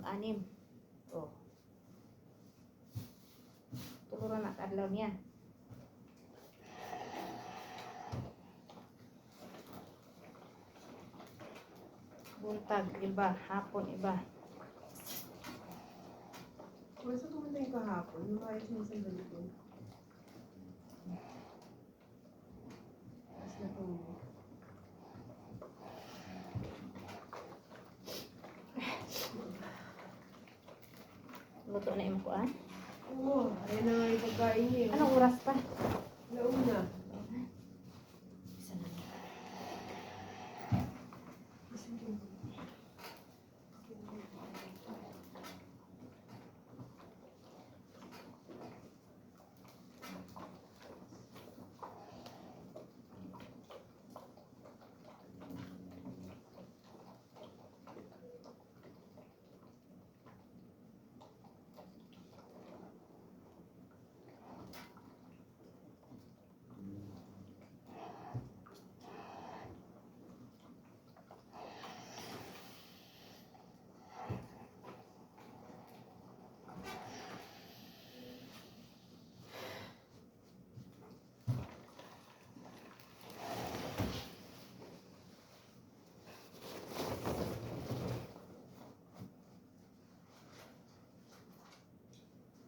pang-anim. Oh. Tuluran na kadlaw niya. Buntag, iba. Hapon, iba. Basta pumunta yung kahapon, yung ayos mo sa ganito. Tapos na tungo. Luto na yung kuan. Oo, ayun na nga yung pagkain niya. Anong oras pa? Launa. Isa na.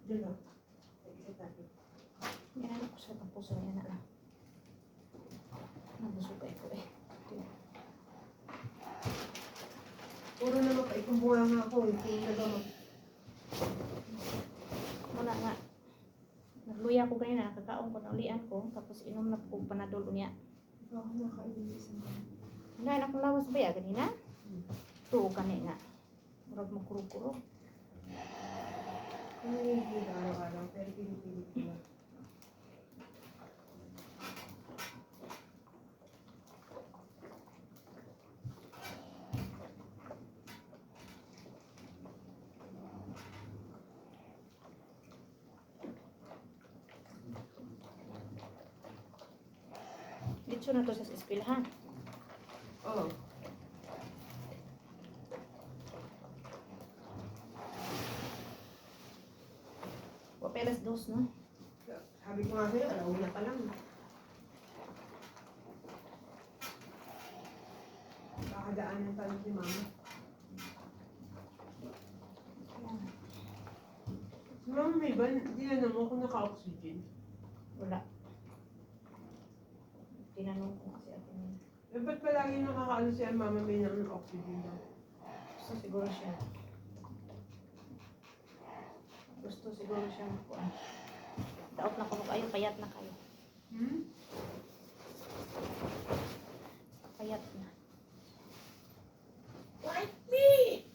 Diyan lang. Isa tayo. Yan ako sa puso niya na lang. Nabusugay ko eh. Puro na mapait. Bunga nga ako. Hindi na gamot. Wala nga. Nagluya ko kanina, nakakaon ko, naulian ko, tapos inom na ko panadol niya. Ikaw ako nakainis. Wala na akong lawas ba ya kanina? Tuo kanina. Murag mo kuro-kuro. Kung hindi na araw-araw, pero pinipilit ko lang. Dito na to sa eskwelahan. Oo. Papelas dos, no? Sabi ko nga sa'yo, alauna pa lang. Kakadaanan pa lang si mama. Si mama may ba, hindi na naman kung naka-oxygen. Wala. Tinanong ko kasi ako niya. Eh, ba't palagi nakakaano siya mama may ng oxygen daw? Gusto siguro siya. Gusto siguro siya makuha. Daot na ko kayo, payat na kayo. Hmm? Payat na. Like me!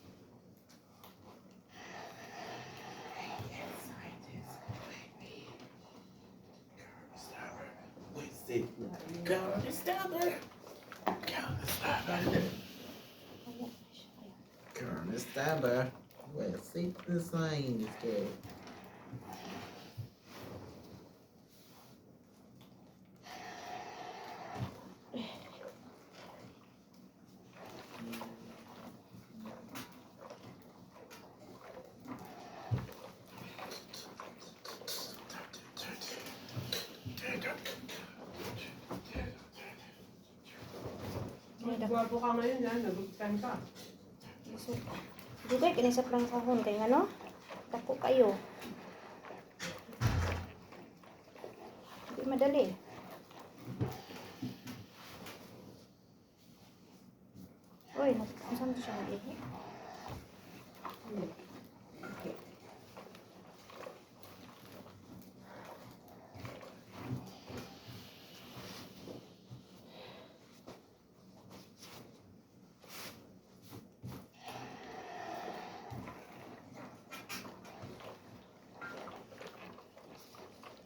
Girl, stop her. Girl, stop her. Payat na siya. Payat. Girl, stop her. Well, see the sign is good. Gwapo ka ngayon, ha? Nagustuhan ka. So, dugay kinisap lang sahon kay ngano? Dako kayo. Hindi madali. Oy, saan siya nag-ihi?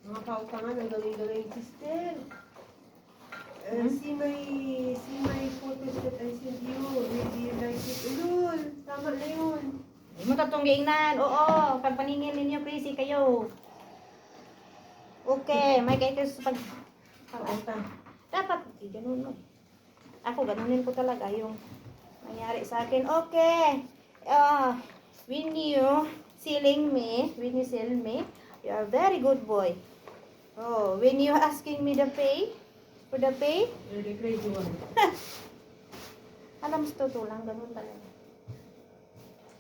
Mga pautangan, ang galing-galing sister. See my photos that I sent you. Maybe you like it. Ulul, tama na yun. Hindi mo tatong giingnan. Oo, pagpaningin ninyo, crazy kayo. Okay, may kayo sa Pautan. dapat, ganun no. Ako, ganunin ko talaga yung nangyari sa akin. Okay, when you selling me, when you sell me, you are very good boy. Oh, when you asking me the pay, for the pay, You're the crazy one. alam sa totoo lang, ganun talaga.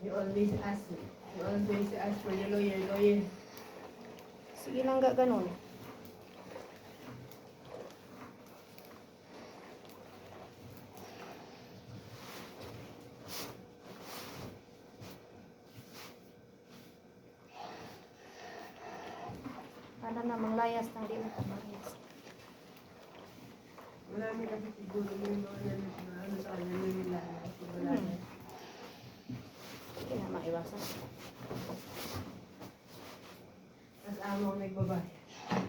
You always ask me. You always ask for the lawyer. Sige lang ga ganun. Para namang layas ng di mo kamayas. Marami kasi siguro yung mga ano sa kanya nila. Wala na. Hindi na maiwasan. Tapos amo ang nagbabayad.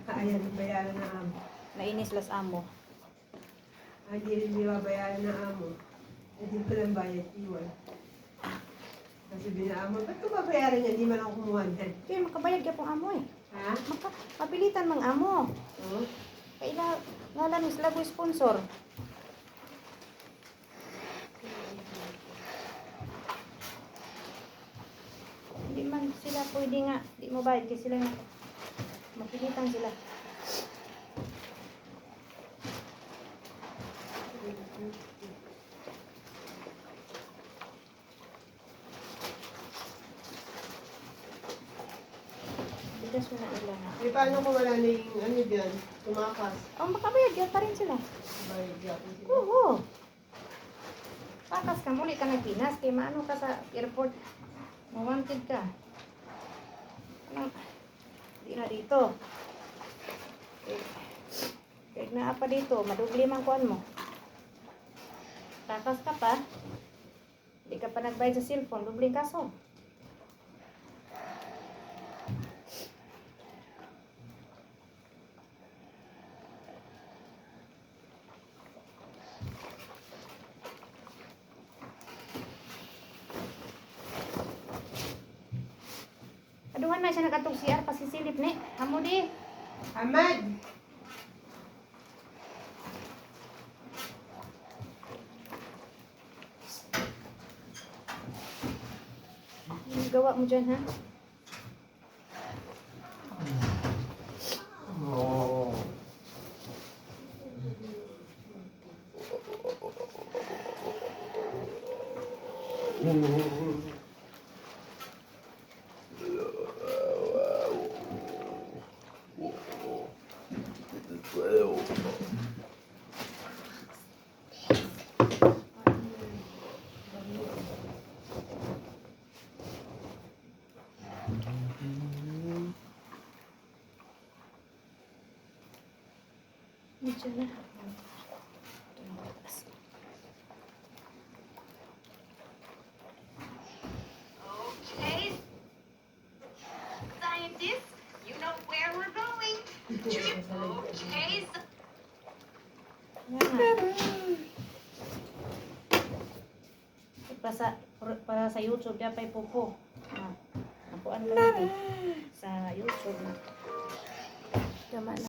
Ayan, bayaran na amo. Nainis las amo. Hindi rin babayaran na amo. Hindi ko lang bayad, iwan. Kasi binaamo, ba't ko babayaran niya? Hindi man ako kumuha niyan. Kaya makabayad ka pong amo eh. Ha? Mapilitan mang amo. Oo. Kaya ngalan sila ko sponsor. Hindi man sila pwede nga, di mo bayad kasi sila nga. Mapilitan sila. Bigas mo na nila nga. Eh, paano kung wala na yung ano dyan? Tumakas. Oh, makabayad yan pa rin sila. Bayad dyan. Oo. Pakas ka, muli ka ng Pinas. Kaya maano ka sa airport. Mawanted ka. Anong, di na dito. Kaya na pa dito, madubli mang kuan mo. Takas ka pa. Hindi ka pa nagbayad sa cellphone, dubling kaso. Aduhan na siya nakatong CR pasisilip ni. Amo di. Ahmad! Ano gawa mo dyan, ha? Oh. Medyo na. Ito na bukas. Okay. Scientists, you know where we're going. Okay. Yan. Para sa YouTube, yan pa'y pupo. Nakuan ka sa YouTube. Tama na.